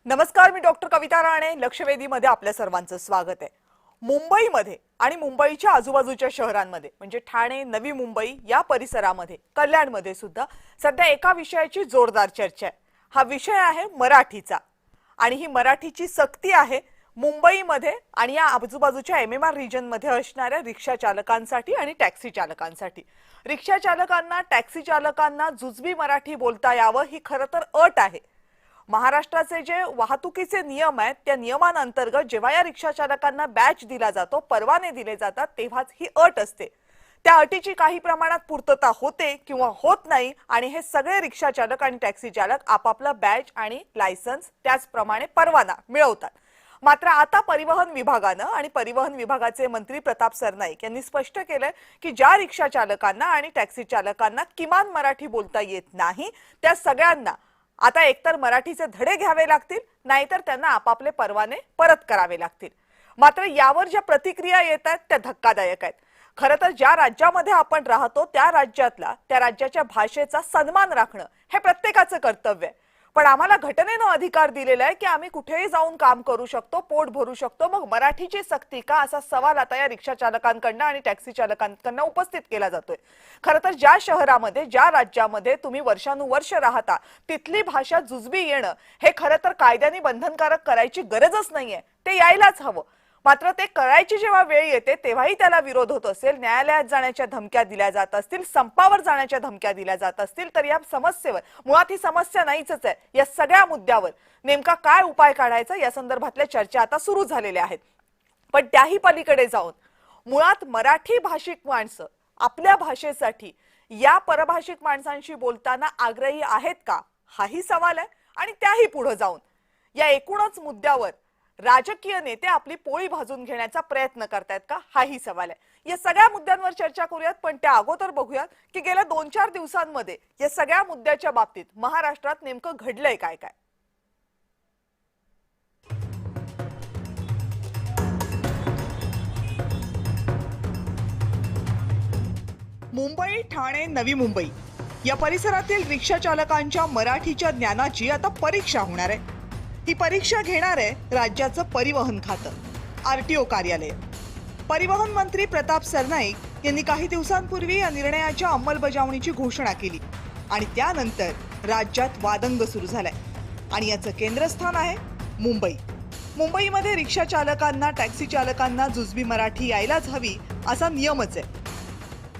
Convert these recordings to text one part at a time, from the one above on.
नमस्कार, मी डॉक्टर कविता राणे. लक्षवेधीमध्ये आपल्या सर्वांचं स्वागत आहे. मुंबईमध्ये आणि मुंबईच्या आजूबाजूच्या शहरांमध्ये म्हणजे ठाणे, नवी मुंबई या परिसरामध्ये, कल्याणमध्ये सुद्धा सध्या एका विषयाची जोरदार चर्चा आहे. हा विषय आहे मराठीचा आणि ही मराठीची सक्ती आहे मुंबईमध्ये आणि या आजूबाजूच्या एमएमआर रिजनमध्ये असणाऱ्या रिक्षा चालकांसाठी आणि टॅक्सी चालकांसाठी. रिक्षा चालकांना, टॅक्सी चालकांना जुजबी मराठी बोलता यावं ही खरं तर अट आहे. महाराष्ट्राचे जे वाहतुकीचे नियम आहेत त्या नियमांअंतर्गत जेव्हा या रिक्षा चालकांना बॅच दिला जातो, परवाने दिले जातात, तेव्हाच ही अट असते. त्या अटीची काही प्रमाणात पूर्तता होते किंवा होत नाही आणि हे सगळे रिक्षा चालक आणि टॅक्सी चालक आपापला बॅच आणि लायसन्स त्याचप्रमाणे परवाना मिळवतात. मात्र आता परिवहन विभागानं आणि परिवहन विभागाचे मंत्री प्रताप सरनाईक यांनी स्पष्ट केलंय की ज्या रिक्षा चालकांना आणि टॅक्सी चालकांना किमान मराठी बोलता येत नाही त्या सगळ्यांना आता एकतर मराठीचे धडे घ्यावे लागतील, नाहीतर त्यांना आपापले परवाने परत करावे लागतील. मात्र यावर ज्या प्रतिक्रिया येत आहेत त्या धक्कादायक आहेत. खरं तर ज्या राज्यामध्ये आपण राहतो त्या राज्याच्या भाषेचा सन्मान राखणं हे प्रत्येकाचं कर्तव्य आहे. पण आम्हाला घटनेनं अधिकार दिलेला आहे की आम्ही कुठेही जाऊन काम करू शकतो, पोट भरू शकतो, मग मराठीची सक्ती का, असा सवाल आता या रिक्षा चालकांकडनं आणि टॅक्सी चालकांकडनं उपस्थित केला जातोय. खरं तर ज्या शहरामध्ये, ज्या राज्यामध्ये तुम्ही वर्षानुवर्ष राहता तिथली भाषा जुजबी येणं हे खरं तर कायद्याने बंधनकारक करायची गरजच नाहीये, ते यायलाच हवं. मात्र ते करायची जेव्हा वेळ येते तेव्हाही त्याला विरोध होत असेल, न्यायालयात जाण्याच्या धमक्या दिल्या जात असतील, संपावर जाण्याच्या धमक्या दिल्या जात असतील, तर या समस्येवर, मुळात ही समस्या नाहीच आहे, या सगळ्या मुद्द्यावर नेमका काय उपाय काढायचा या संदर्भातल्या चर्चा आता सुरू झालेल्या आहेत. पण त्याही पलीकडे जाऊन मुळात मराठी भाषिक माणसं आपल्या भाषेसाठी या परभाषिक माणसांशी बोलताना आग्रही आहेत का, हाही सवाल आहे. आणि त्याही पुढे जाऊन या एकूणच मुद्द्यावर राजकीय नेते आपली पोळी भाजून घेण्याचा प्रयत्न करतायत का, हाही सवाल आहे. या सगळ्या मुद्द्यांवर चर्चा करूयात, पण त्या अगोदर बघूयात की गेल्या 2-4 दिवसांमध्ये या सगळ्या मुद्द्याच्या बाबतीत महाराष्ट्रात नेमकं घडलंय काय काय. मुंबई, ठाणे, नवी मुंबई या परिसरातील रिक्षा चालकांच्या मराठीच्या ज्ञानाची आता परीक्षा होणार आहे. ही परीक्षा घेणार आहे राज्याचं परिवहन खातं, आरटीओ कार्यालय. परिवहन मंत्री प्रताप सरनाईक यांनी काही दिवसांपूर्वी या निर्णयाच्या अंमलबजावणीची घोषणा केली आणि त्यानंतर राज्यात वादंग सुरू झालाय आणि याचं केंद्रस्थान आहे मुंबई. मुंबईमध्ये रिक्षा चालकांना, टॅक्सी चालकांना जुजबी मराठी यायलाच हवी असा नियमच आहे.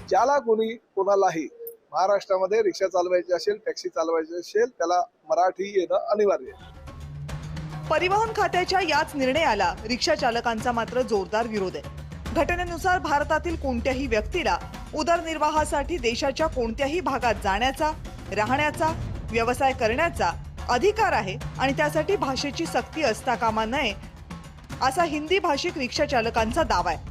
ज्याला कोणालाही महाराष्ट्रामध्ये रिक्षा चालवायची असेल, टॅक्सी चालवायची असेल, त्याला मराठी येणं अनिवार्य आहे. परिवहन खात्याच्या याच निर्णयाला रिक्षा चालकांचा मात्र जोरदार विरोध आहे. घटनेनुसार भारतातील कोणत्याही व्यक्तीला उदरनिर्वाहासाठी देशाच्या कोणत्याही भागात जाण्याचा, राहण्याचा, व्यवसाय करण्याचा अधिकार आहे आणि त्यासाठी भाषेची सक्ती असता कामा नये असा हिंदी भाषिक रिक्षा चालकांचा दावा आहे.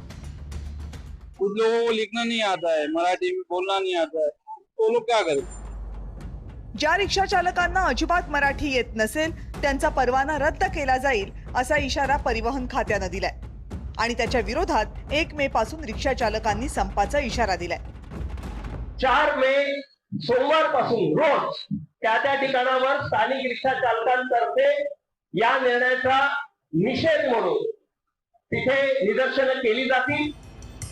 कुछ लोगों को लिखना नहीं आता है, मराठी में बोलना नहीं आता है, तो लोग क्या करें? ज्या रिक्षा चालकांना अजिबात मराठी येत नसेल त्यांचा परवाना रद्द केला जाईल असा इशारा परिवहन खात्यानं दिलाय आणि त्याच्या विरोधात 1 मे पासून रिक्षा चालकांनी संपाचा इशारा दिलाय. 4 मे सोमवार पासून रोज त्या ठिकाणावर स्थानिक रिक्षा चालकांतर्फे या निर्णयाचा निषेध म्हणून तिथे निदर्शनं केली जातील.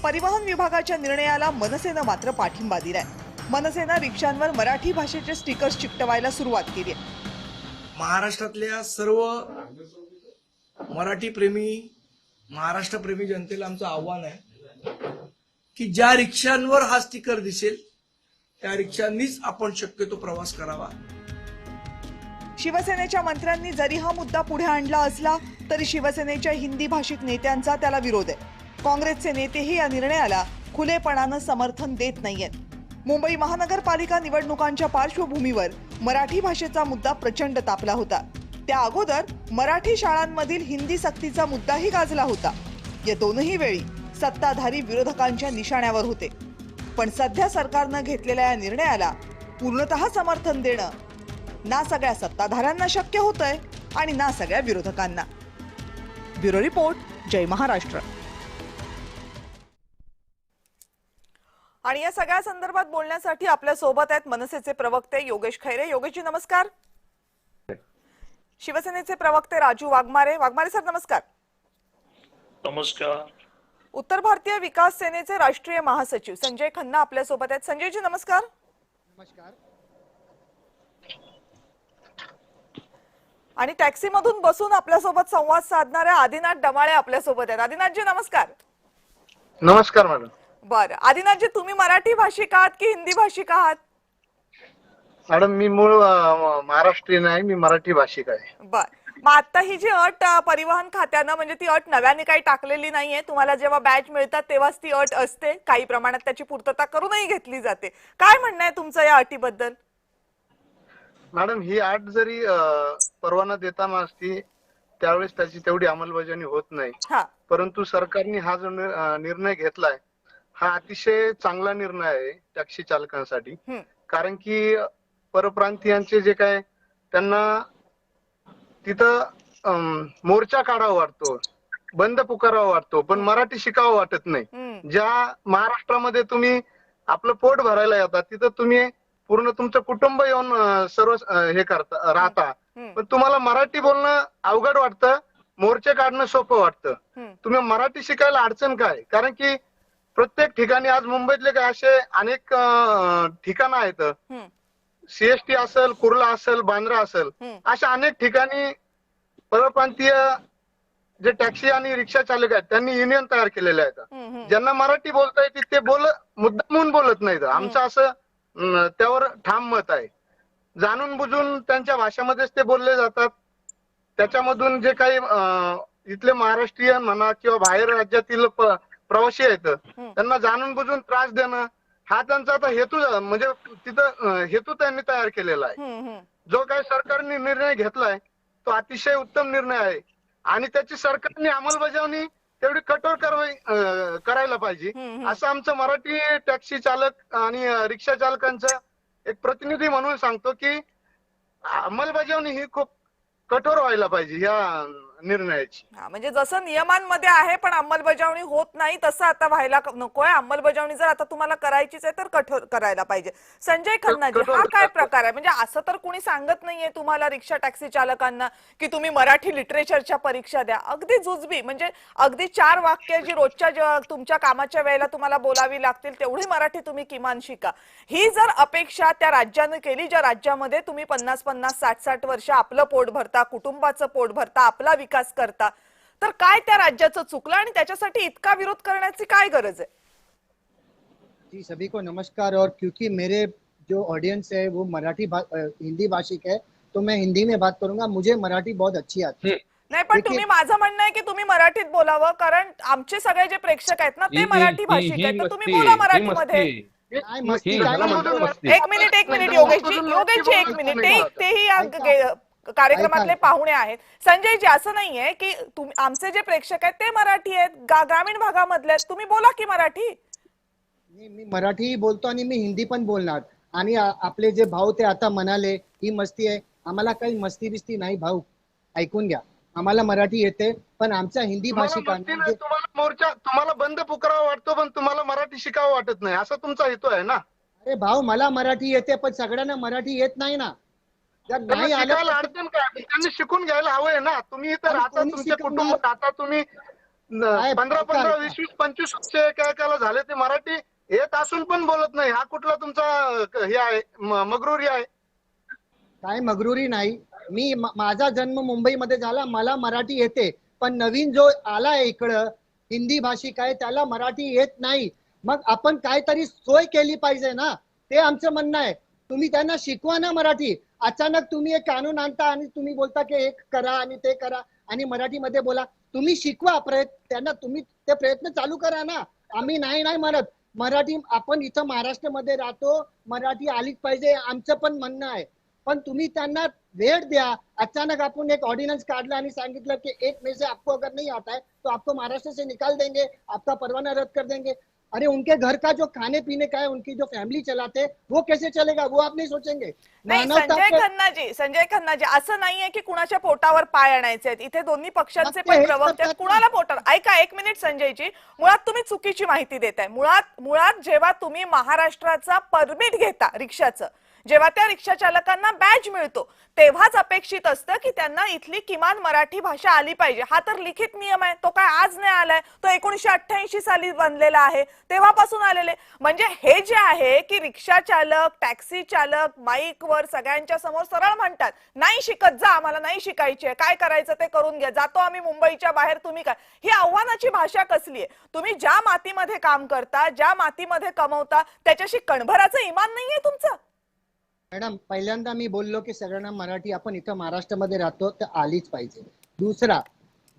परिवहन विभागाच्या निर्णयाला मनसेनं मात्र पाठिंबा दिलाय. मनसेनं रिक्षांवर मराठी भाषेचे स्टिकर्स चिकटवायला सुरुवात केली आहे. महाराष्ट्रातल्या सर्व मराठी प्रेमी, महाराष्ट्र प्रेमी जनतेला आमचं आव्हान आहे की ज्या रिक्षांवर हा स्टिकर दिसेल त्या रिक्षांनीच आपण शक्यतो प्रवास करावा. शिवसेनेच्या मंत्र्यांनी जरी हा मुद्दा पुढे आणला असला तरी शिवसेनेच्या हिंदी भाषिक नेत्यांचा त्याला विरोध आहे. काँग्रेसचे नेतेही या निर्णयाला खुलेपणानं समर्थन देत नाहीयेत. मुंबई महानगरपालिका निवडणुकांच्या पार्श्वभूमीवर मराठी भाषेचा मुद्दा प्रचंड तापला होता. त्या अगोदर मराठी शाळांमधील हिंदी सक्तीचा मुद्दाही गाजला होता. या दोनही वेळी सत्ताधारी विरोधकांच्या निशाण्यावर होते. पण सध्या सरकारनं घेतलेल्या या निर्णयाला पूर्णतः समर्थन देणं ना सगळ्या सत्ताधाऱ्यांना शक्य होतंय आणि ना सगळ्या विरोधकांना. ब्युरो रिपोर्ट, जय महाराष्ट्र. आणि या सगळ्या संदर्भात बोलण्यासाठी आपल्या सोबत आहेत मनसेचे प्रवक्ते योगेश खैरे. योगेशजी नमस्कार. शिवसेनेचे प्रवक्ते राजू वाघमारे सर नमस्कार. नमस्कार. उत्तर भारतीय विकास सेनेचे राष्ट्रीय महासचिव संजय खन्ना आपल्या सोबत आहेत. संजयजी नमस्कार. नमस्कार. आणि टॅक्सीमधून बसून आपल्यासोबत संवाद साधणाऱ्या आदिनाथ डमाळे आपल्यासोबत आहेत. आदिनाथजी नमस्कार. नमस्कार मॅडम. बरं आदिनाथजी, तुम्ही मराठी भाषिक आहात की हिंदी भाषिक आहात? मॅडम मी मूळ महाराष्ट्रीयन आहे, मी मराठी भाषिक आहे. बर, मग आता ही जी अट परिवहन खात्यानं, म्हणजे ती अट नव्याने काही टाकलेली नाहीये. तुम्हाला जेव्हा बॅच मिळतात तेव्हाच ती अट असते, काही प्रमाणात त्याची पूर्तता करूनही घेतली जाते. काय म्हणणं आहे तुमचं या अटीबद्दल? मॅडम ही अट जरी परवाना देताना असती त्यावेळेस त्याची तेवढी अंमलबजावणी होत नाही, हा, परंतु सरकारने हा जो निर्णय घेतलाय हा अतिशय चांगला निर्णय आहे टॅक्सी चालकांसाठी. कारण की परप्रांतीयांचे जे काय त्यांना तिथं मोर्चा काढावा वाटतो, बंद पुकारावा वाटतो, पण मराठी शिकावं वाटत नाही. ज्या महाराष्ट्रामध्ये तुम्ही आपलं पोट भरायला येतात तिथं तुम्ही पूर्ण तुमचं कुटुंब येऊन सर्व हे करता राहता, पण तुम्हाला मराठी बोलणं अवघड वाटतं, मोर्चे काढणं सोपं वाटतं. तुम्ही मराठी शिकायला अडचण काय? कारण की प्रत्येक ठिकाणी आज मुंबईतले काय असे अनेक ठिकाणं आहेत, सीएसटी असेल, कुर्ला असेल, बांद्रा असेल, अशा अनेक ठिकाणी परप्रांतीय जे टॅक्सी आणि रिक्षा चालक आहेत त्यांनी युनियन तयार केलेले आहेत. ज्यांना मराठी बोलता येते ते मुद्दामून बोलत नाहीत. आमचं असं त्यावर ठाम मत आहे. जाणून बुजून त्यांच्या भाषेमध्येच ते बोलले जातात. त्याच्यामधून जे काही इथले महाराष्ट्रीयन म्हणा किंवा बाहेर राज्यातील प्रवासी आहेत त्यांना जाणून बुजून त्रास देणं हा त्यांचा आता हेतू, म्हणजे तिथं हेतू त्यांनी तयार केलेला आहे. जो काही सरकारने निर्णय घेतलाय तो अतिशय उत्तम निर्णय आहे आणि त्याची सरकारने अंमलबजावणी तेवढी कठोर कारवाई करायला पाहिजे, असं आमचं मराठी टॅक्सी चालक आणि रिक्षा चालकांचं एक प्रतिनिधी म्हणून सांगतो की अंमलबजावणी ही खूप कठोर व्हायला पाहिजे या निर्णयाची. म्हणजे जसं नियमांमध्ये आहे पण अंमलबजावणी होत नाही तसं आता व्हायला नकोय. अंमलबजावणी जर आता तुम्हाला करायचीच आहे तर कठोर करायला पाहिजे. संजय खन्नाजी, हा काय प्रकार आहे? म्हणजे असं तर कोणी सांगत नाहीये तुम्हाला रिक्षा टॅक्सी चालकांना की तुम्ही मराठी लिटरेचरच्या परीक्षा द्या. अगदी जुजबी, म्हणजे अगदी 4 वाक्य जी रोजच्या तुमच्या कामाच्या वेळेला तुम्हाला बोलावी लागतील तेवढी मराठी तुम्ही किमान शिका. ही जर अपेक्षा त्या राज्याने केली ज्या राज्यामध्ये तुम्ही 50-50, 60-60 वर्ष आपलं पोट भरता, कुटुंबाचं पोट भरता, आपला विकास करता, तर काय त्या राज्याचं चुकलं आणि त्याच्यासाठी इतका विरोध करण्याची काय गरज आहे? जी सभी को नमस्कार. और क्योंकि मेरे जो ऑडियंस है वो हिंदी भाषिक है तो मैं हिंदी में बात करूंगा. मुझे मराठी बहुत अच्छी आती है. नाही, पण तुम्ही, माझं म्हणणं आहे की तुम्ही मराठीत बोलावं, कारण आमचे सगळे जे प्रेक्षक आहेत ना ते मराठी भाषिक आहेत, तर तुम्ही बोला मराठीमध्ये. काय मस्ती काय एक मिनिट योगेशजी एक मिनिट, तेही या कार्यक्रमातले पाहुणे आहेत. संजयजी, असं नाहीये की आमचे जे प्रेक्षक आहेत ते मराठी आहेत, ग्रामीण भागामधले आहेत, तुम्ही बोला की मराठी. मी मराठी बोलतो आणि मी हिंदी पण बोलणार. आणि आपले जे भाऊ ते आता म्हणाले ही मस्ती आहे, आम्हाला काही मस्ती बिस्ती नाही भाऊ, ऐकून घ्या. आम्हाला मराठी येते पण आमच्या हिंदी भाषिकांना तुम्हाला बंद पुकारावा वाटतो पण तुम्हाला मराठी शिकावं वाटत नाही, असा तुमचा हेतू आहे ना? अरे भाऊ, मला मराठी येते पण सगळ्यांना मराठी येत नाही ना. जर नाही आलं अडचण काय? त्यांनी शिकून घ्यायला हवंय ना. तुम्ही इथं राहता, तुमचे कुटुंब राहता, तुम्ही 15-15, 20-20, 25 वर्ष एकाला झाले ते मराठी येत असून पण बोलत नाही. हा कुठला तुमचा हे आहे, मगरुरी आहे? काय मगरुरी नाही. माझा जन्म मुंबईमध्ये झाला, मला मराठी येते, पण नवीन जो आलाय इकडं हिंदी भाषिक आहे त्याला मराठी येत नाही. मग आपण काहीतरी सोय केली पाहिजे ना, ते आमचं म्हणणं आहे. तुम्ही त्यांना शिकवा ना मराठी. अचानक तुम्ही एक कानून आणता आणि तुम्ही बोलता की हे करा आणि ते करा आणि मराठीमध्ये बोला. तुम्ही शिकवा, त्यांना तुम्ही ते प्रयत्न चालू करा ना. आम्ही नाही म्हणत. मराठी आपण इथं महाराष्ट्रामध्ये राहतो, मराठी आलीच पाहिजे आमचं पण म्हणणं आहे. पण तुम्ही त्यांना वेळ द्या. अचानक आपण एक ऑर्डिनन्स काढला आणि सांगितलं की 1 मई से आपको अगर नहीं आता है तो आपको महाराष्ट्र से निकाल देंगे, आपका परवाना रद्द कर देंगे. अरे उनके घर का जो खाने पीने का है, उनकी जो फैमिली चलाते वो कैसे चलेगा, वो आप नहीं सोचेंगे? नाही संजय खन्नाजी, असं नाहीये की कुणाच्या पोटावर पाय आणायचे आहेत. इथे दोन्ही पक्षांचे पण प्रवक्ते आहेत. कुणाला पोटावर? ऐका 1 मिनिट संजयजी, मुळात तुम्ही चुकीची माहिती देताय. मुळात जेव्हा तुम्ही महाराष्ट्राचा परमिट घेता रिक्षाचं, जेव्हा त्या रिक्षा चालकांना बॅज मिळतो तेव्हाच अपेक्षित असतं की त्यांना इथली किमान मराठी भाषा आली पाहिजे. हा तर लिखित नियम आहे, तो काय आज नाही आलाय, तो 1988 साली बनलेला आहे, तेव्हापासून आलेले. म्हणजे हे जे आहे की रिक्षा चालक, टॅक्सी चालक माईकवर सगळ्यांच्या समोर सरळ म्हणतात, नाही शिकत जा, आम्हाला नाही शिकायची आहे, काय करायचं ते करून घ्या, जातो आम्ही मुंबईच्या बाहेर, तुम्ही काय. ही आव्हानाची भाषा कसली आहे? तुम्ही ज्या मातीमध्ये काम करता, ज्या मातीमध्ये कमवता, त्याच्याशी कणभराचं इमान नाहीये तुमचं? मॅडम, पहिल्यांदा मी बोललो की सगळ्यांना मराठी आपण इथं महाराष्ट्रामध्ये राहतो तर आलीच पाहिजे. दुसरा,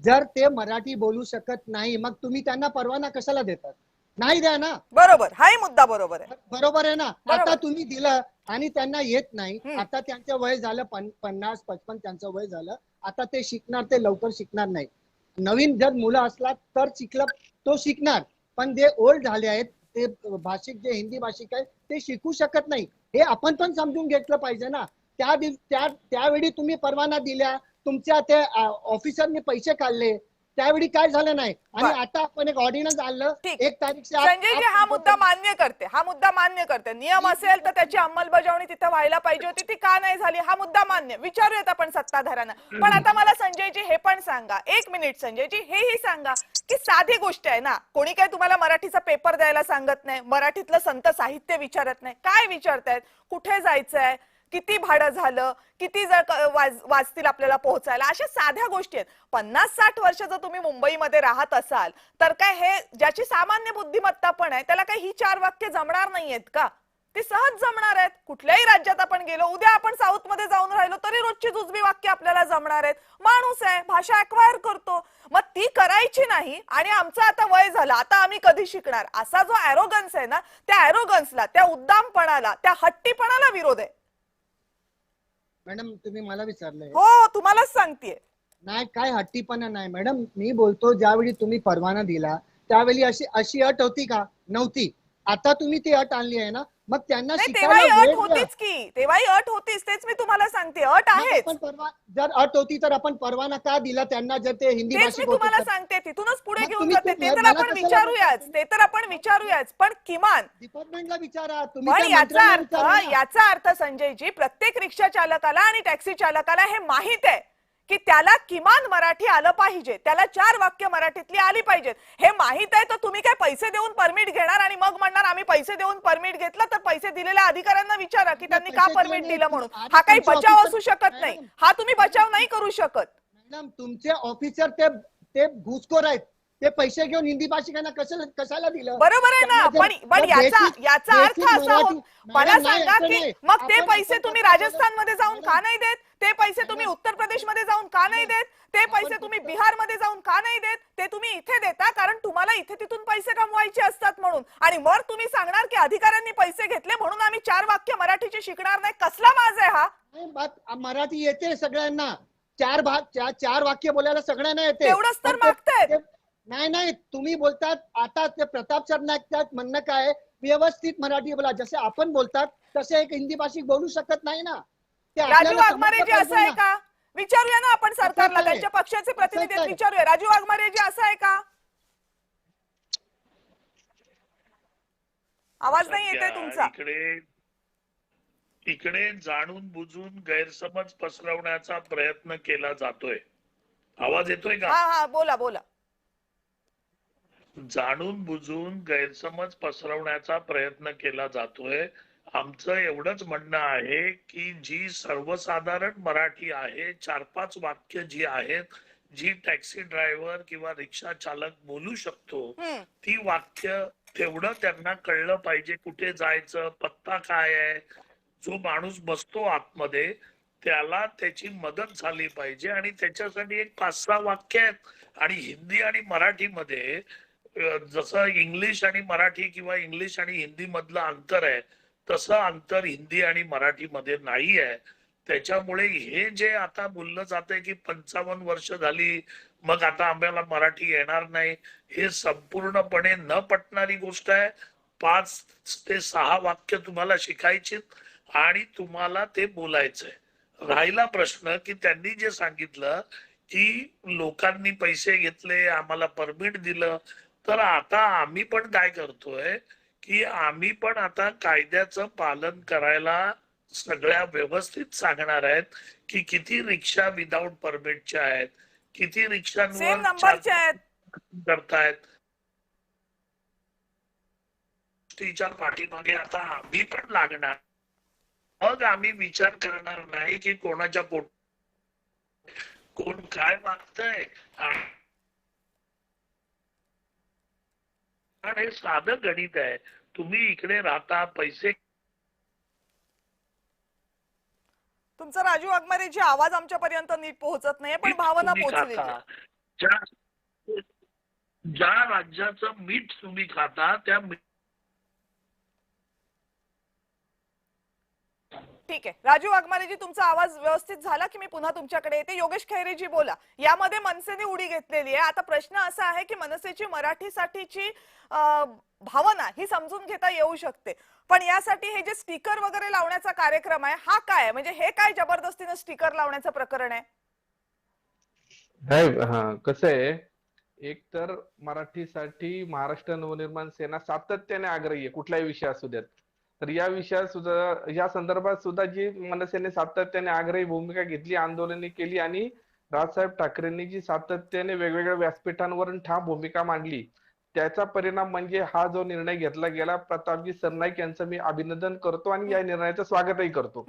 जर ते मराठी बोलू शकत नाही मग तुम्ही त्यांना परवाना कशाला देतात? नाही द्या ना. बरोबर, हाही मुद्दा बरोबर आहे. बरोबर आहे ना. बरोबर. आता तुम्ही दिलं आणि त्यांना येत नाही. हम्म. आता त्यांचं वय झालं 50-55 त्यांचं वय झालं. आता ते शिकणार, ते लवकर शिकणार नाही. नवीन जर मुलं असला तर तो शिकणार, पण जे ओल्ड झाले आहेत ते भाषिक, जे हिंदी भाषिक आहे ते शिकू शकत नाही. हे आपण पण समजून घेतलं पाहिजे ना. त्यावेळी तुम्ही परवाना दिल्या, तुमच्या ते ऑफिसरने पैसे काढले, त्यावेळी काय झालं नाही. आणि आता आपण एक ऑर्डिनन्स आणलं ठीक. 1 तारीख से संजयजी हा मुद्दा मान्य करते, हा मुद्दा मान्य करते. नियम असेल तर त्याची अंमलबजावणी तिथे व्हायला पाहिजे होती, ती का नाही झाली हा मुद्दा मान्य. विचारूयात आपण सत्ताधाऱ्यांना. पण आता मला संजयजी हे पण सांगा, 1 मिनिट संजयजी, हेही सांगा की साधी गोष्ट आहे ना, कोणी काय तुम्हाला मराठीचा पेपर द्यायला सांगत नाही, मराठीतलं संत साहित्य विचारत नाही, काय विचारतायत? कुठे जायचंय, किती भाडं झालं, किती जर वाजतील आपल्याला पोहोचायला, अशा साध्या गोष्टी आहेत. 50-60 वर्ष जर तुम्ही मुंबईमध्ये राहत असाल तर काय हे ज्याची सामान्य बुद्धिमत्ता पण आहे त्याला काय ही 4 वाक्य जमणार नाहीयेत का? ते सहज जमणार आहेत. कुठल्याही राज्यात आपण गेलो, उद्या आपण साऊथ मध्ये जाऊन राहिलो तरी रोजची जुजबी वाक्य आपल्याला जमणार आहेत. माणूस आहे, भाषा अक्वायर करतो. मग ती करायची नाही आणि आमचं आता वय झालं, आता आम्ही कधी शिकणार, असा जो ॲरोगन्स आहे ना, त्या ॲरोगन्सला, त्या उद्दामपणाला, त्या हट्टीपणाला विरोध आहे. मॅडम, तुम्ही मला विचारलंय. हो, तुम्हालाच सांगतेय. नाही, काय हट्टीपणा नाही मॅडम. मी बोलतो ज्यावेळी तुम्ही परवाना दिला त्यावेळी अशी अट होती का? नव्हती. आता तुम्ही ती अट आणली आहे ना, मग त्यांना नाही, शिकायला तेव्हाही अट वेळ द्या. होतीच की, तेव्हाही अट होतीच, तेच मी तुम्हाला सांगते, अट मग आहेच. जर अट होती तर आपण परवाना का दिला त्यांना, जर ते हिंदी तेच मी भाषिक होते तुम्हाला तर? सांगते, तिथूनच पुढे मग घेऊन तुम्ही जाते. ते तर मला आपण कशाला विचारूयाच, बोलताय? ते तर आपण विचारूयाच, पण किमान डिपार्टमेंटला विचारा तुम्ही. पण त्या याचा मंत्र्यांना अर्थ, विचारा ना. याचा अर्थ संजयजी, प्रत्येक रिक्षा चालकाला आणि टॅक्सी चालकाला हे माहित आहे की त्याला किमान मराठी आलं पाहिजे, त्याला 4 वाक्य मराठीतली आली पाहिजेत. हे माहित आहे तर तुम्ही काय पैसे देऊन परमिट घेणार आणि मग म्हणणार आम्ही पैसे देऊन परमिट घेतलं? तर पैसे दिलेल्या अधिकाऱ्यांना विचारा की त्यांनी का परमिट दिलं म्हणून. हा काही बचाव असू शकत नाही, हा तुम्ही बचाव नाही करू शकत. मॅडम, तुमचे ऑफिसर ते घुसखोर आहेत. ते पैसे घेऊन हिंदी भाषिकांना कशाला दिलं? बरोबर आहे ना, पण याचा अर्थ असा होत, मला सांगा की मग ते पैसे तुम्ही राजस्थानमध्ये जाऊन का नाही देत? ते पैसे तुम्ही उत्तर प्रदेशमध्ये जाऊन का नाही देत? ते पैसे तुम्ही बिहारमध्ये जाऊन का नाही देत? ते तुम्ही इथे देता कारण तुम्हाला इथे तिथून पैसे कमवायचे असतात म्हणून. आणि मग तुम्ही सांगणार की अधिकाऱ्यांनी पैसे घेतले म्हणून आम्ही 4 वाक्य मराठीचे शिकणार नाही. कसला माज आहे हा? मराठी येते सगळ्यांना, 4 वाक्य बोलायला सगळ्यांना येते. तेवढंच तर मागतायत. नाही, तुम्ही बोलतात आता ते प्रताप सर नाईक म्हणणं काय, व्यवस्थित मराठी बोला. जसे आपण बोलतात तसे एक हिंदी भाषिक बोलू शकत नाही ना. ते राजू आपल्याला वाघमारे समजलं जी असं आहे पाहिजे ना. का? विचारूया ना आपण सरकारला, असं काय? त्यांच्या पक्षाचे प्रतिनिधी आहेत, असं काय? विचारूया. राजू वाघमारे जी असं आहे का? आवाज नाही येत आहे तुमचा. इकडे जाणून बुजून गैरसमज पसरवण्याचा प्रयत्न केला जातोय. आवाज येतोय का? हा, बोला बोला. जाणून बुजून गैरसमज पसरवण्याचा प्रयत्न केला जातोय. आमचं एवढंच म्हणणं आहे की जी सर्वसाधारण मराठी आहे, 4-5 वाक्य जी आहेत, जी टॅक्सी ड्रायव्हर किंवा रिक्षा चालक बोलू शकतो, ती वाक्य तेवढं त्यांना कळलं पाहिजे. कुठे जायचं, पत्ता काय आहे, जो माणूस बसतो आतमध्ये त्याला त्याची मदत झाली पाहिजे. आणि त्याच्यासाठी एक 5-6 वाक्य आहेत. आणि हिंदी आणि मराठीमध्ये जसं इंग्लिश आणि मराठी किंवा इंग्लिश आणि हिंदी मधलं अंतर आहे, तसं अंतर हिंदी आणि मराठीमध्ये नाही आहे. त्याच्यामुळे हे जे आता बोललं जातंय की 55 वर्ष झाली मग आता आम्हाला मराठी येणार नाही, हे संपूर्णपणे न पटणारी गोष्ट आहे. 5 ते 6 वाक्य तुम्हाला शिकायची आणि तुम्हाला ते बोलायचंय. राहिला प्रश्न की त्यांनी जे सांगितलं की लोकांनी पैसे घेतले, आम्हाला परमिट दिलं, तर आता आम्ही पण काय करतोय की आम्ही पण आता कायद्याचं पालन करायला सगळ्या व्यवस्थित सांगणार आहेत की किती रिक्षा विदाऊट परमिटच्या आहेत, किती सेम रिक्षांवर नंबरचे आहेत. करतायत. गोष्टीच्या पाठीमागे आता आम्ही पण लागणार. मग आम्ही विचार करणार नाही की कोणाच्या कोण काय मागतंय. आणि हे साधं गणित आहे. तुम्ही इकडे राहता, पैसे तुमचा राजू वाघमारेची आवाज आमच्यापर्यंत नीट पोहोचत नाहीये, पण भावना तुम्ही पोहोचली. खाता. ज्या राज्याचं मीठ तुम्ही खाता त्या ठीक आहे राजू वाघमारेजी, तुमचा आवाज व्यवस्थित झाला की मी पुन्हा तुमच्याकडे येते. योगेश खैरेजी बोला. यामध्ये मनसेने उडी घेतलेली आहे. आता प्रश्न असा आहे की मनसेची मराठीसाठीची भावना ही समजून घेता येऊ शकते, पण यासाठी हे जे स्टिकर वगैरे लावण्याचा कार्यक्रम आहे हा काय, म्हणजे हे काय जबरदस्तीने स्टिकर लावण्याचं प्रकरण आहे? कसं आहे, एक तर मराठीसाठी महाराष्ट्र नवनिर्माण सेना सातत्याने आग्रही आहे, कुठलाही विषय असू द्यात. तर या विषयात सुद्धा, या संदर्भात सुद्धा जी मनसेने सातत्याने आग्रही भूमिका घेतली, आंदोलने केली आणि राजसाहेब ठाकरेंनी जी सातत्याने वेगवेगळ्या व्यासपीठांवरून ठाम भूमिका मांडली, त्याचा परिणाम म्हणजे हा जो निर्णय घेतला गेला, प्रतापजी सरनाईक यांचं मी अभिनंदन करतो आणि या निर्णयाचं स्वागतही करतो.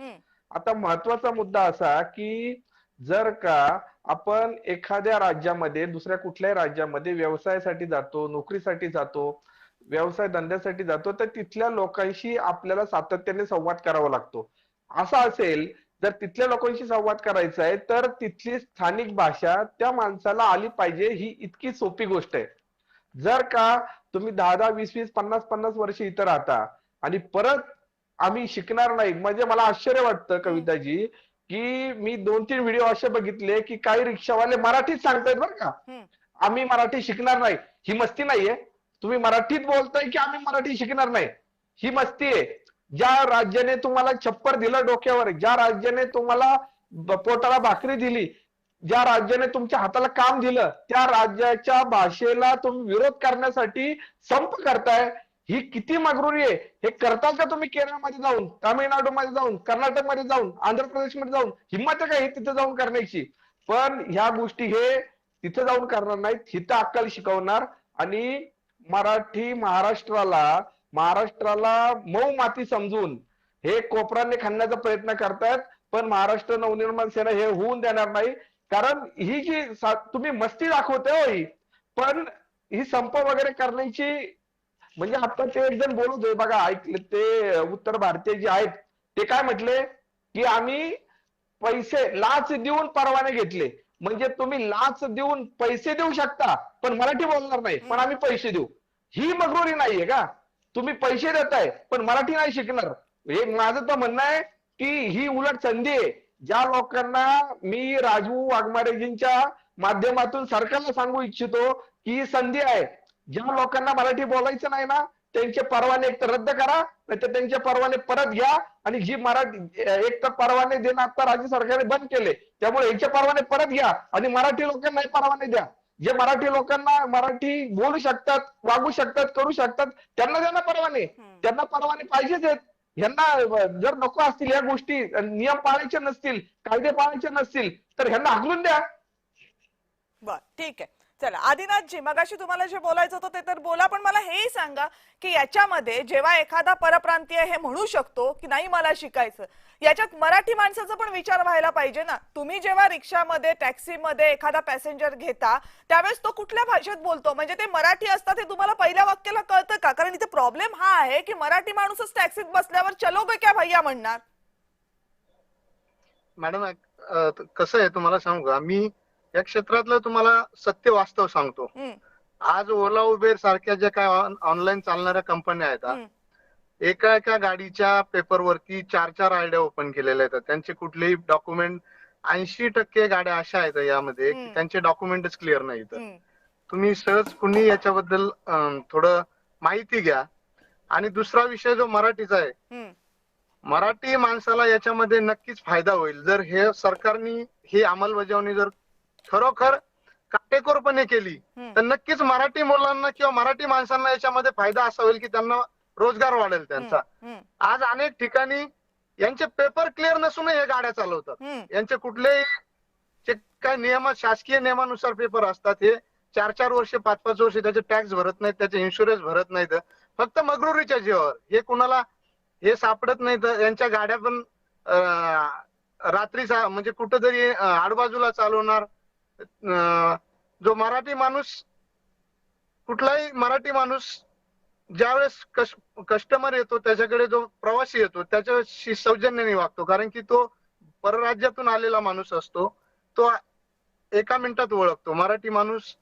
आता महत्वाचा मुद्दा असा की जर का आपण एखाद्या राज्यामध्ये, दुसऱ्या कुठल्याही राज्यामध्ये व्यवसायासाठी जातो, नोकरीसाठी जातो, व्यवसाय धंद्यासाठी जातो, तर तिथल्या लोकांशी आपल्याला सातत्याने संवाद करावा लागतो. असा असेल, जर तिथल्या लोकांशी संवाद करायचा आहे तर तिथली स्थानिक भाषा त्या माणसाला आली पाहिजे, ही इतकी सोपी गोष्ट आहे. जर का तुम्ही 10-10, 20-20, 50-50 वर्ष इथं राहता आणि परत आम्ही शिकणार नाही, म्हणजे मला आश्चर्य वाटतं कविताजी की मी 2-3 व्हिडिओ असे बघितले की काही रिक्षावाले मराठीत सांगतायत बरं का, आम्ही मराठी शिकणार नाही. ही मस्ती नाहीये. तुम्ही मराठीत बोलताय की आम्ही मराठी शिकणार नाही, ही मस्ती आहे. ज्या राज्याने तुम्हाला छप्पर दिलं डोक्यावर, ज्या राज्याने तुम्हाला पोटाला भाकरी दिली, ज्या राज्याने तुमच्या हाताला काम दिलं, त्या राज्याच्या भाषेला तुम्ही विरोध करण्यासाठी संप करताय, ही किती मगरुरी आहे. हे करताल का तुम्ही केरळमध्ये जाऊन, तामिळनाडूमध्ये जाऊन, कर्नाटकमध्ये जाऊन, आंध्र प्रदेशमध्ये जाऊन? हिंमत आहे का हे तिथे जाऊन करण्याची? पण ह्या गोष्टी हे तिथे जाऊन करणार नाहीत, हिथं अक्कल शिकवणार. आणि मराठी महाराष्ट्राला मऊ माती समजून हे कोपराने खाण्याचा प्रयत्न करतायत, पण महाराष्ट्र नवनिर्माण सेना हे होऊन देणार नाही. कारण ही जी तुम्ही मस्ती दाखवते हो, ही पण ही संप वगैरे करण्याची, म्हणजे आता ते एक जण बोलत होते बघा, ऐकले ते उत्तर भारतीय जे आहेत, ते काय म्हटले की आम्ही पैसे लाच देऊन परवाने घेतले. म्हणजे तुम्ही लाच देऊन पैसे देऊ शकता पण मराठी बोलणार नाही, पण आम्ही पैसे देऊ. ही मगरुरी नाहीये का? तुम्ही पैसे देताय पण मराठी नाही शिकणार. हे माझं तर म्हणणं आहे की ही उलट संधी आहे. ज्या लोकांना मी राजू वाघमारेजींच्या माध्यमातून सरकारला सांगू इच्छितो की ही संधी आहे, ज्या लोकांना मराठी बोलायचं नाही ना, त्यांचे परवाने एक तर रद्द करा, नाही तर त्यांचे परवाने परत घ्या. आणि जी मराठी, एक तर परवाने देणं आता राज्य सरकारने बंद केले, त्यामुळे यांचे परवाने परत घ्या आणि मराठी लोकांना परवाने द्या. जे मराठी लोकांना मराठी बोलू शकतात, वागू शकतात, करू शकतात, त्यांना द्या ना परवाने. त्यांना परवाने पाहिजेच आहेत. ह्यांना जर नको असतील या गोष्टी, नियम पाळायचे नसतील, कायदे पाळायचे नसतील, तर ह्यांना हाकलून द्या. बर, ठीक आहे. चला आदिनाथजी, मगाशी तुम्हाला जे बोलायचं होतं ते तर बोला, पण मला हेही सांगा की याच्यामध्ये जेव्हा एखादा परप्रांतीय हे म्हणू शकतो की नाही मला शिकायचं, याच्यात मराठी माणसाचा पण विचार व्हायला पाहिजे ना. तुम्ही जेव्हा रिक्षामध्ये, टॅक्सीमध्ये एखादा पॅसेंजर घेता त्यावेळेस तो कुठल्या भाषेत बोलतो, म्हणजे ते मराठी असतात हे तुम्हाला पहिल्या वाक्याला कळतं का? कारण इथे प्रॉब्लेम हा आहे की मराठी माणूसच टॅक्सीत बसल्यावर चलो गे क्या भैया म्हणणार. मॅडम कसं आहे तुम्हाला सांगू का, मी या क्षेत्रातलं तुम्हाला सत्य वास्तव सांगतो. आज ओला उबेर सारख्या ज्या काय ऑनलाईन चालणाऱ्या कंपन्या आहेत, एका गाडीच्या पेपरवरती 4-4 आयडिया ओपन केलेल्या आहेत. त्यांचे कुठलेही डॉक्युमेंट, 80% गाड्या अशा आहेत यामध्ये की त्यांचे डॉक्युमेंटच क्लिअर नाहीत. तुम्ही सहज कुणी याच्याबद्दल थोडं माहिती घ्या. आणि दुसरा विषय जो मराठीचा आहे, मराठी माणसाला याच्यामध्ये नक्कीच फायदा होईल जर हे सरकारने ही अंमलबजावणी जर खरोखर काटेकोरपणे केली, तर नक्कीच मराठी मुलांना किंवा मराठी माणसांना याच्यामध्ये फायदा असा होईल की त्यांना रोजगार वाढेल त्यांचा. आज अनेक ठिकाणी यांचे पेपर क्लिअर नसून हे गाड्या चालवतात. यांचे कुठलेही जे काय नियम शासकीय नियमानुसार पेपर असतात हे 4-4 वर्ष 5-5 वर्ष त्याचे टॅक्स भरत नाहीत, त्याचे इन्शुरन्स भरत नाहीत, फक्त मगरुरीच्या जीवावर. हे कुणाला हे सापडत नाहीत. यांच्या गाड्या पण रात्रीचा म्हणजे कुठंतरी आडबाजूला चालवणार. जो मराठी माणूस कुठलाही मराठी माणूस ज्यावेळेस कस्टमर येतो त्याच्याकडे, जो प्रवासी येतो त्याच्याशी सौजन्याने वागतो, कारण की तो परराज्यातून आलेला माणूस असतो. तो एका मिनिटात ओळखतो. मराठी माणूस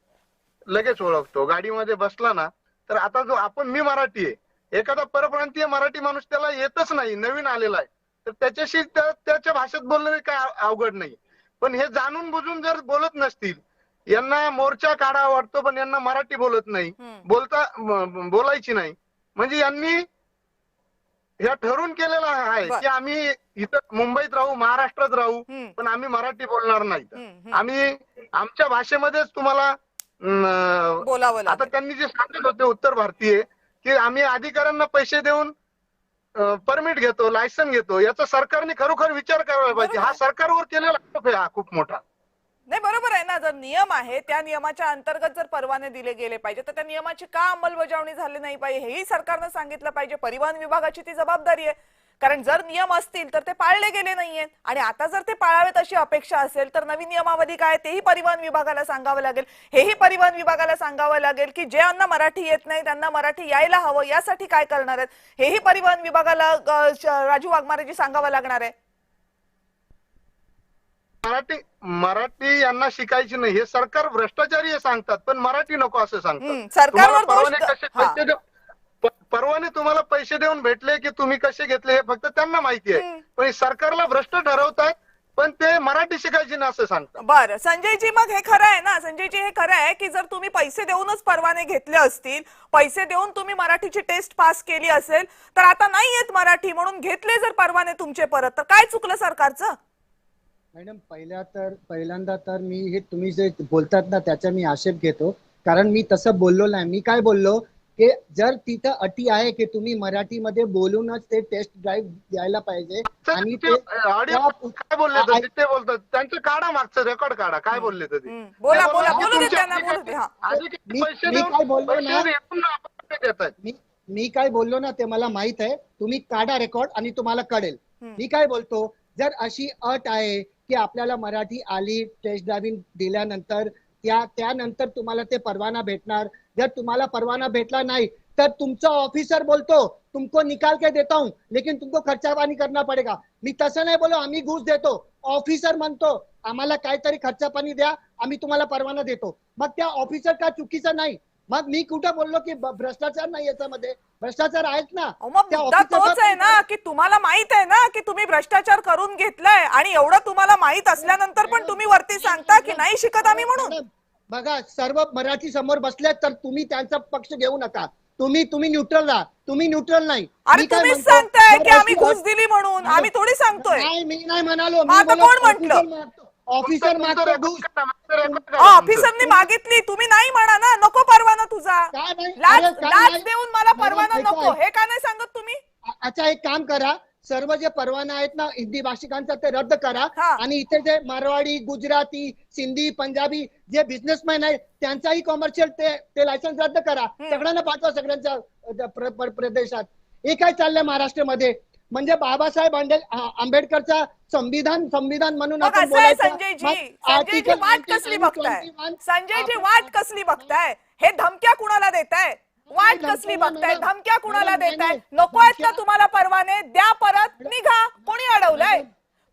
लगेच ओळखतो. गाडीमध्ये बसला ना तर आता जो मी मराठी आहे, एखादा परप्रांतीय मराठी माणूस त्याला येतच नाही, नवीन आलेला आहे, तर त्याच्याशी त्याच्या भाषेत बोलणं काय अवघड नाही. पण हे जाणून बुजून जर बोलत नसतील, यांना मोर्चा काढावा वाटतो पण यांना मराठी बोलत नाही, बोलायची नाही, म्हणजे यांनी हे ठरवून केलेलं आहे की आम्ही इथं मुंबईत राहू, महाराष्ट्रात राहू, पण आम्ही मराठी बोलणार नाही. आम्ही आमच्या भाषेमध्येच तुम्हाला बोलावं. आता त्यांनी जे सांगत होते उत्तर भारतीय की आम्ही अधिकाऱ्यांना पैसे देऊन परमिट घेतो, लायसन घेतो, याचा सरकारने खरोखर विचार करायला पाहिजे. हा सरकारवर केलेला आरोप आहे हा खूप मोठा. नाही, बरोबर आहे ना. जर नियम आहे त्या नियमाच्या अंतर्गत जर परवाने दिले गेले पाहिजे तर त्या नियमाची का अंमलबजावणी झाली नाही पाहिजे हेही सरकारनं सांगितलं पाहिजे. परिवहन विभागाची ती जबाबदारी आहे, कारण जर नियम असतील तर ते पाळले गेले नाहीयेत आणि आता जर ते पाळावेत अशी अपेक्षा असेल तर नवीन नियमावली काय तेही परिवहन विभागाला सांगावं लागेल. हेही परिवहन विभागाला सांगावं लागेल की ज्यांना मराठी येत नाही त्यांना मराठी यायला हवं, यासाठी काय करणार आहेत हेही परिवहन विभागाला राजू वाघमारेजी सांगावं लागणार आहे. मराठी यांना शिकायची नाही, हे सरकार भ्रष्टाचारी हे सांगतात, पण मराठी नको असं सांगतात. सरकारवर परवाने तुम्हाला पैसे देऊन भेटले की तुम्ही कसे घेतले हे फक्त त्यांना माहिती आहे, पण सरकारला भ्रष्ट ठरवतात, पण ते मराठी शिकायची नाही असं सांगतात. बरं संजयजी, मग हे खरं आहे ना संजयजी, हे खरं आहे की जर तुम्ही पैसे देऊनच परवाने घेतले असतील, पैसे देऊन तुम्ही मराठीची टेस्ट पास केली असेल, तर आता नाही येत मराठी म्हणून घेतले जर परवाने तुमचे परत, तर काय चुकलं सरकारचं? मॅडम पहिल्यांदा तर मी हे तुम्ही जे बोलतात ना त्याचा मी आक्षेप घेतो, कारण मी तसं बोललो नाही. मी काय बोललो की जर तिथं अटी आहे की तुम्ही मराठीमध्ये बोलूनच ते टेस्ट ड्राईव्ह द्यायला पाहिजे आणि काय बोलले ते बोलतात त्यांचं काढा, मागचं रेकॉर्ड काढा, काय बोलले तर बोला बोला बोलू दे त्यांना, बोलू दे. मी काय बोललो ना ते मला माहित आहे. तुम्ही काढा रेकॉर्ड आणि तुम्हाला कळेल. मी काय बोलतो, जर अशी अट आहे की आपल्याला मराठी आली, टेस्ट ड्रायव्हिंग दिल्यानंतर त्यानंतर तुम्हाला ते परवाना भेटणार. जर तुम्हाला परवाना भेटला नाही तर तुमचा ऑफिसर बोलतो तुमको निकाल के देता हूं लेकिन तुमको खर्चा पाणी करना पडेगा. मी तसं नाही बोलो आम्ही घूस देतो. ऑफिसर म्हणतो आम्हाला काहीतरी खर्चा पाणी द्या, आम्ही तुम्हाला परवाना देतो. मग त्या ऑफिसर का चुकीचा नाही? मग मी कुठं बोललो की भ्रष्टाचार नाही, याच्यामध्ये भ्रष्टाचार आहेत ना. मुद्दा तोच आहे ना की तुम्हाला माहित आहे ना की तुम्ही भ्रष्टाचार करून घेतलाय आणि एवढं तुम्हाला माहित असल्यानंतर पण तुम्ही वरती सांगता की नाही शिकत आम्ही म्हणून. बघा, सर्व मराठी समोर बसले तर तुम्ही त्यांचा पक्ष घेऊ नका. तुम्ही न्यूट्रल राहा. तुम्ही न्यूट्रल नाही. अरे तुम्हीच सांगताय की आम्ही घुस दिली म्हणून, आम्ही थोडी सांगतोय. नाही, मी नाही म्हणालो. आता कोण म्हटलं? ऑफिसर मागतो घुस. ऑफिसरनी मागितली, तुम्ही नाही म्हणा ना. नको परवाना तुझा, लाच देऊन मला परवाना नको, हे का नाही सांगत तुम्ही? अच्छा, एक काम करा, सर्व जे परवाना आहेत ना हिंदी भाषिकांचा ते रद्द करा आणि इथे जे मारवाडी, गुजराती, सिंधी, पंजाबी जे बिझनेसमॅन आहेत त्यांचाही कॉमर्शियल ते लायसन्स रद्द करा. सगळ्यांना पाठवा सगळ्यांच्या प्रदेशात. हे काय चाललंय महाराष्ट्रामध्ये? म्हणजे बाबासाहेब आंबेडकरचा संविधान म्हणून आपण बोलायचं. संजयजी वाट कसली बघताय? संजयजी वाट कसली बघताय? हे धमक्या कुणाला देताय? वाट कसली बघताय? धमक्या कुणाला देताय? नको आहेत ना तुम्हाला परवाने? द्या परत, निघा. कोणी अडवलंय?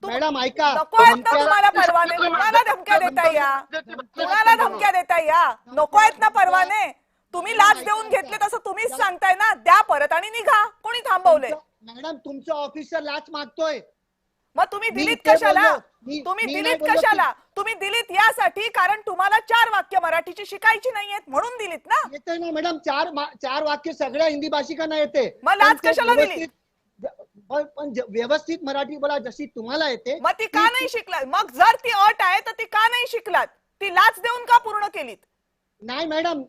मॅडम ऐका, नको आहेत ना तुम्हाला परवाने? कुणाला धमक्या देताय या? कुणाला धमक्या देताय या? नको आहेत ना परवाने? तुम्ही लाच देऊन घेतले तसं तुम्हीच सांगताय ना. द्या परत आणि निघा. कोणी थांबवले? मॅडम तुमचा ऑफिसर लाच मागतोय. मग तुम्ही दिलीत कशाला? तुम्ही दिलीत कशाला? तुम्ही दिलीत यासाठी कारण तुम्हाला 4 वाक्य मराठीची शिकायची नाहीयेत म्हणून दिलीत ना. येते ना मॅडम, 4 वाक्य सगळ्या हिंदी भाषिकांना येते. मग लाच कशाला दिली? पण व्यवस्थित मराठी बोला जशी तुम्हाला येते. मग ती का नाही शिकलात? मग जर ती अट आहे तर ती का नाही शिकलात? ती लाच देऊन का पूर्ण केलीत? नाही मॅडम,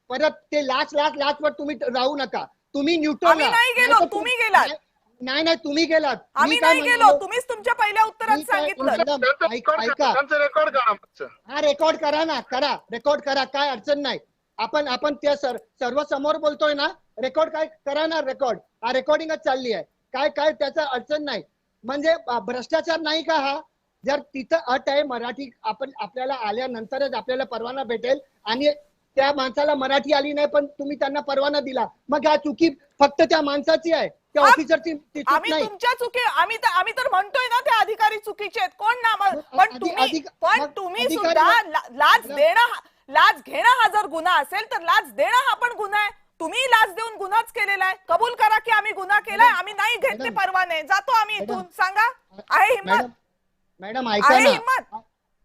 परत ते लाच वर तुम्ही राहू नका. तुम्ही न्यूट्रल नाही गेलो, तुम्ही गेलात. नाही नाही तुम्ही गेलात. मी आम्ही काय नाही गेलो, म्हणालो? तुम्हीच तुमच्या पहिल्या उत्तरात मी काय- सांगितलं. मॅडम, ऐका त्यांचं रेकॉर्ड करा मागचं. हा रेकॉर्ड करा ना, करा रेकॉर्ड करा, काय अडचण नाही. आपण त्या सर्व समोर बोलतोय ना, रेकॉर्ड काय करा ना, रेकॉर्डिंगच चालली आहे. काय काय त्याचं अडचण नाही. म्हणजे भ्रष्टाचार नाही का हा? जर तिथं अट आहे मराठी आपल्याला आल्यानंतरच आपल्याला परवाना भेटेल आणि त्या माणसाला मराठी आली नाही पण तुम्ही त्यांना परवाना दिला, मग हा चुकी फक्त त्या माणसाची आहे, त्या ऑफिसरची चूक आम्ही नाही. तुमच्या चुकी आम्ही तर म्हणतोय ना ते अधिकारी चुकीचे आहेत. कोण ना मग पण तुम्ही अधिकारी- सुद्धा लाच घेणं हा जर गुन्हा असेल तर लाच देणं हा पण गुन्हा आहे. तुम्ही लाच देऊन गुन्हाच केलेला आहे. कबूल करा की आम्ही गुन्हा केलाय, आम्ही नाही घेतले परवाने, जातो आम्ही इथून. सांगा, आहे हिंमत? मॅडम ऐका आहे ना, हिंमत?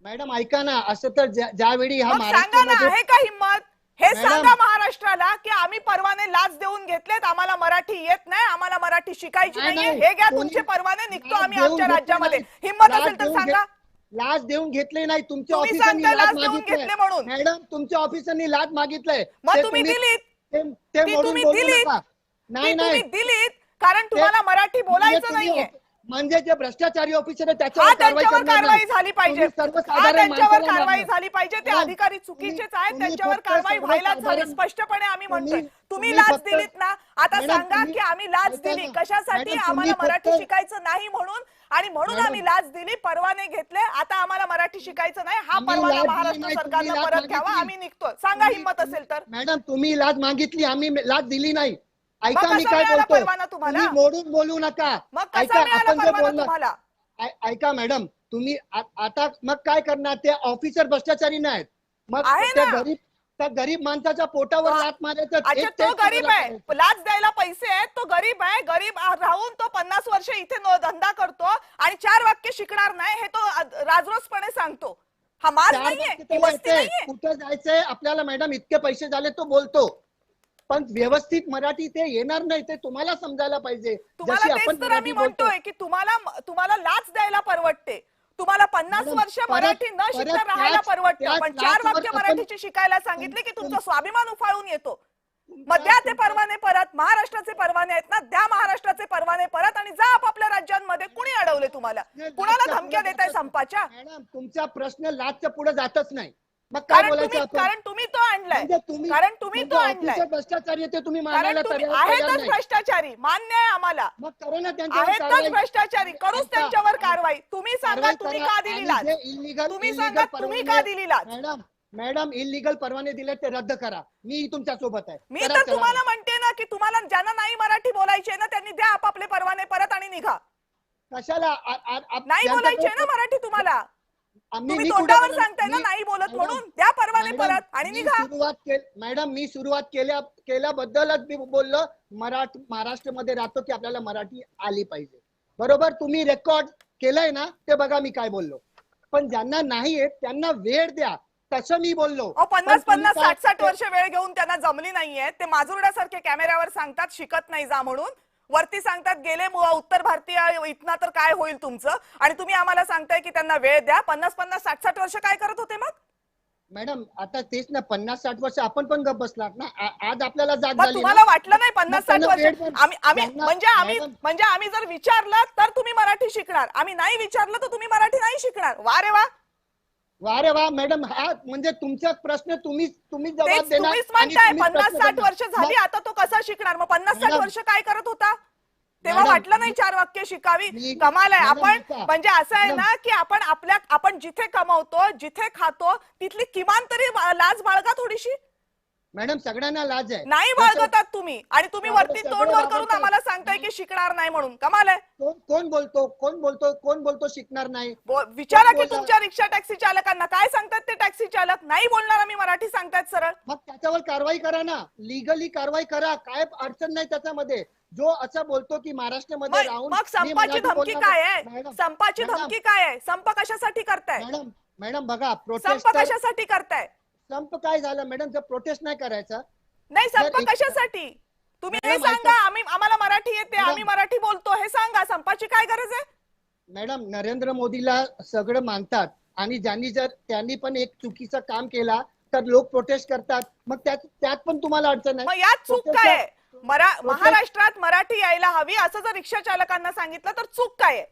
मॅडम ऐका ना, असं तर ज्यावेळी हा मग सांगा ना, महाराष्ट्रामध्ये आहे का हिंमत? हे मॅडम- सांगा महाराष्ट्राला की आम्ही परवाने लाच देऊन घेतलेत, आम्हाला मराठी येत नाही, आम्हाला मराठी शिकायची नाही, नाहीये, नाही. हे घ्या कोणी तुमचे परवाने, निघतो लाच आम्ही देऊन आमच्या घेतले राज्यामध्ये. नाही. हिंमत लाच असेल तर देऊन सांगा. लाच देऊन घेतले नाही, तुमच्या तुम्ही ऑफिसरनी सांगताय लाच लाच देऊन मागितलंय. घेतले म्हणून. मॅडम तुमच्या ऑफिसरनी लाच मागितलंय, मग ते तुम्ही दिलीत. ते ती मोडून तुम्ही बोलू दिलीत. नका. नाही ती तुम्ही नाही दिलीत कारण तुम्हाला मराठी बोलायचं तुम्ही नाहीये. म्हणजे जे भ्रष्टाचारी ऑफिसर आहे हा त्याच्यावर कारवाई त्यांच्यावर करणार कारवाई नाही. झाली पाहिजे. तुम्ही हा सर्वसाधारण त्यांच्यावर माणसाला कारवाई मारलं. झाली पाहिजे. ते मॅडम, अधिकारी चुकीचेच आहेत, तुम्ही त्यांच्यावर फक्त कारवाई व्हायलाच हवी. सर्वसाधारण- स्पष्टपणे आम्ही म्हणतोय. तुम्ही तुम्ही लाच फक्त- दिलीत ना, आता मॅडम, सांगा तुम्ही- की आम्ही लाच ऐका दिली ना. कशासाठी? मॅडम, तुम्ही आम्हाला मराठी फक्त- शिकायचं नाही म्हणून, आणि म्हणून मॅडम, आम्ही लाच दिली, परवाने घेतले. आता आम्हाला मराठी शिकायचं नाही, हा आम्ही परवाना लाच दिली महाराष्ट्र नाही, तुम्ही सरकारनं लाच परत घ्यावा. मागितली. आम्ही निघतो. सांगा तुम्ही- हिंमत असेल तर. मॅडम तुम्ही लाच मागितली, आम्ही लाच दिली नाही. ऐका मग मी कसा काय मिळाला बोलतोय, परवाना तुम्हाला? तुम्ही मोडून बोलू नका. मग कसा ऐका मिळाला आपण जे परवाना बोललो तुम्हाला? ऐका मॅडम, तुम्ही आता मग काय करणार? ते ऑफिसर भ्रष्टाचारी नाहीत, मग आहे त्या ना. गरीब माणसाच्या पोटावर तो- लात मारायचं. अच्छा, एक तो तेच गरीब तुम्हाला आहे, करायचं. लाच द्यायला पैसे आहेत, तो गरीब आहे. गरीब राहून तो 50 वर्ष इथे धंदा करतो आणि 4 वाक्य शिकणार नाही, हे तो राजरोसपणे सांगतो. हा माज चार नाहीये, वाक्य ही त्याला मस्ती येते. नाहीये. कुठं जायचंय आपल्याला मॅडम, इतके पैसे झाले तो बोलतो, पण व्यवस्थित मराठी ते येणार नाही. ते तुम्हाला समजायला पाहिजे. तुम्हाला जशी तेच आपण तर मराठी आम्ही बोलतो. म्हणतोय की तुम्हाला लाच द्यायला परवडते. तुम्हाला 50 मॅडम, वर्ष परत- मराठी न परत शिकता राहायला त्याच- परवडतं, त्याच पण 4 लाचवर वाक्य आपण- मराठीची शिकायला सांगितले की तुमचा स्वाभिमान उफाळून येतो. मग द्या ते परवाने परत. महाराष्ट्राचे परवाने आहेत ना, द्या महाराष्ट्राचे परवाने परत आणि जा आपापल्या राज्यांमध्ये. कुणी अडवले तुम्हाला? कुणाला लाचच्या धमक्या पुढे देताय जातच- संपाच्या? मॅडम तुमचा प्रश्न लाचच्या पुढे जातच नाही. मग काय बोलायचं आपण? कारण तुम्ही तो आणलाय. म्हणजे तुम्ही कारण तुम्ही तो म्हणजे आणलाय. ऑफिसर भ्रष्टाचारी आहे ते तुम्ही कारण मानायला तुम्ही तयार आहेतच नाही. भ्रष्टाचारी, मान्य आहे आम्हाला. मग करा ना त्यांच्यावर आहेतच कारवाई. भ्रष्टाचारी, करूच ऐका, त्यांच्यावर कारवाई. तुम्ही सांगा कारवाई तुम्ही करा. का आणि दिली लाच? जे illegal- तुम्ही illegal सांगा तुम्ही का परवाने- दिली लाच? मॅडम इलिगल परवाने दिले ते रद्द करा. मी तुमच्या सोबत आहे. मी करा, तर करा. तुम्हाला म्हणते ना की तुम्हाला ज्यांना नाही मराठी बोलायचे ना त्यांनी द्या आपापले परवाने परत आणि निघा. कशाला नाही बोलायचे ना मराठी तुम्हाला, तुम्ही मी तोंडावर कुठे- सांगताय ना मी- नाही बोलत मॅडम, म्हणून. द्या परवाने मॅडम, परत आणि मी निघा. मॅडम मी सुरुवात केल्याबद्दलच मी बोललो महाराष्ट्रामध्ये राहतो की आपल्याला मराठी आली पाहिजे. बरोबर, तुम्ही रेकॉर्ड केलंय ना, ते बघा मी काय बोललो. पण ज्यांना नाही येत त्यांना वेळ द्या, तसं मी बोललो. 50 पण तुम्ही 60 वर्ष वेळ घेऊन त्यांना जमली नाहीये. ते माजुरड्यासारखे कॅमेऱ्यावर सांगतात शिकत नाही जा म्हणून, वरती सांगतात गेले उत्तर भारतीय इथना तर काय होईल तुमचं, आणि तुम्ही आम्हाला सांगताय की त्यांना वेळ द्या. 50 60 वर्ष काय करत होते मग? मॅडम आता तेच ना, 50-60 वर्ष आपण पण गप बसलात ना. आज आपल्याला जाग मग झाली तुम्हाला ना. वाटलं नाही 50 60 त्यांना वर्ष वेळ पण- आम्ही मॅडम, म्हणजे आम्ही जर विचारलं तर तुम्ही मराठी शिकणार, आम्ही नाही विचारलं तर तुम्ही मराठी नाही शिकणार. वा रे वा. वा रे वा मॅडम, हा म्हणजे तुमचा प्रश्न तुम्ही जबाब तेच देणार. तुम्हीच आणि म्हणताय तुम्हीच 50 प्रश्न 60 देणार. वर्ष झाली, मग- आता तो कसा शिकणार? मग 50 60 मॅडम, वर्ष काय करत होता तेव्हा? मॅडम, वाटलं नाही 4 वाक्य शिकावी? मी- कमाल आहे. मॅडम, आपण ऐका. म्हणजे असं आहे मॅडम. ना की आपण जिथे कमवतो, जिथे खातो, तिथली किमान तरी लाज बाळगा थोडीशी. मॅडम सगळ्यांना लाज आहे. नाही तसं- बाळगतात तुम्ही, आणि तुम्ही सगळे- वरती सगळे तोंड वर करून बाळगतात. आम्हाला सांगताय की शिकणार नाही म्हणून. कमाल आहे. कोण बोलतो शिकणार नाही? विचारा की बोलला? तुमच्या रिक्षा टॅक्सी चालकांना काय सांगतात ते टॅक्सी चालक. नाही बोलणार आम्ही मराठी सांगतायत सरळ. मग त्याच्यावर कारवाई करा ना, लिगली कारवाई करा. काय अडचण नाही त्याच्यामध्ये. जो असं बोलतो की महाराष्ट्रामध्ये राहून मग मी संपाची मराठी धमकी बोलणार काय नाही. आहे? मॅडम, संपाची मॅडम, धमकी काय आहे? संप कशासाठी करताय? मॅडम बघा, संप प्रोटेस्ट कशासाठी करताय? संप काय झालं मॅडम? जर प्रोटेस्ट नाही करायचा. नाही, संप जर एक- कशासाठी? तुम्ही हे मॅडम, सांगा. आम्हाला मराठी येते, मॅडम. आम्ही मराठी बोलतो, हे सांगा. संपाची काय गरज आहे? मॅडम नरेंद्र मोदीला सगळं मानतात, आणि त्यांनी पण एक चुकीचं काम केला तर लोक प्रोटेस्ट करतात. मग त्यात पण तुम्हाला अडचण मग आहे. यात चूक काय आहे? महाराष्ट्रात मराठी यायला हवी असं जर रिक्षा चालकांना सांगितलं तर चूक काय आहे?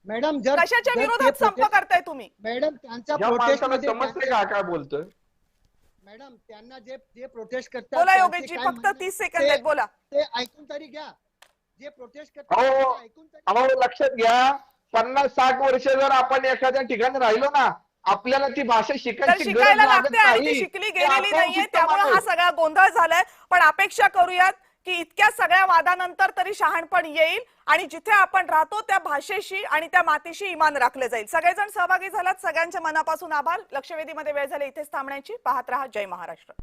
मॅडम जर कशाच्या जर ते विरोधात संप protest- करताय तुम्ही? मॅडम त्यांच्या या प्रोटेस्ट माणसाला मध्ये समजते का काय बोलतोय? मॅडम त्यांना जे प्रोटेस्ट करतात बोला त्यांचे योगेशजी, काय फक्त म्हणणं 30 सेकंद ते- आहेत, बोला. ते ऐकून तरी घ्या. जे प्रोटेस्ट करतात अहो ते ऐकून तरी अहो लक्षात घ्या, 50-60 वर्ष जर आपण एखाद्या ठिकाणी राहिलो ना, आपल्याला ती भाषा तर शिकायची गरज शिकायला लागत लागते आणि ती नाही. शिकली ते गेलेली आपण नाहीये, शिकतो त्यामुळे हा माणूस. सगळा गोंधळ झालाय. पण अपेक्षा करूयात की इतक्या सगळ्या वादानंतर तरी शहाणपण येईल आणि जिथे आपण राहतो त्या भाषेशी आणि त्या मातीशी इमान राखले जाईल. सगळेजण सहभागी झालात, सगळ्यांच्या मनापासून आभार. लक्षवेधीमध्ये वेळ झाली इथेच थांबण्याची. पाहत रहा जय महाराष्ट्र.